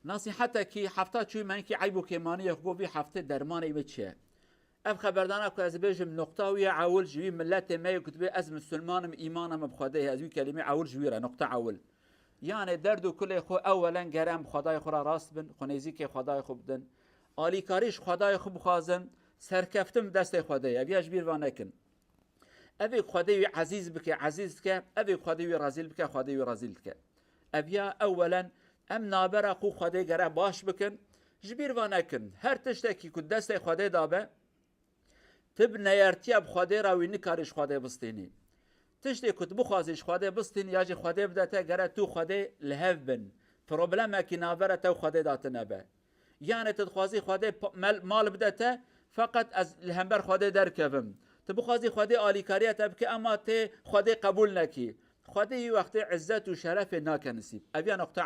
نصیحت کی هفته چوی من کی عیب و کمانی خو بی هفته درمان ای بچه اب خبردانا کو از بیجم نقطه وی عول جوی ملت ما کتب از مسلمانم ایمانم بخدای از کلمه عول جویره نقطه عول یعنی درد و کل خو اولا گرم خدای خو را راست بن خنیزی که خدای خوب بدن عالی کاریش خدای خوب خوازن سرکفتم دست خدای ابیاش بیر و نکن ابي خدای عزیز بکه عزیز که ابي خدای رزیل بکه خدای رزیل که ابیا اولا ام نابر خو خدای گره باش بکن جبیر و نکن هر تشتکی که دست خدای دابه تب نیارتی اب خدای راوی نکارش خدای بستینی تشتی که بخوازیش خدای بستینی یا جی خدای بدته گره تو خدای لهف بن پروبلم اکی نابر تو خدای دات نبه یعنی تدخوازی خدای مال بدته فقط از لهمبر خدای درکوم تبخوازی خدای عالی کاریت اب اما ته خدای قبول نکی خدای وقت عزت و شرف ناکنسیب ابیا نقطه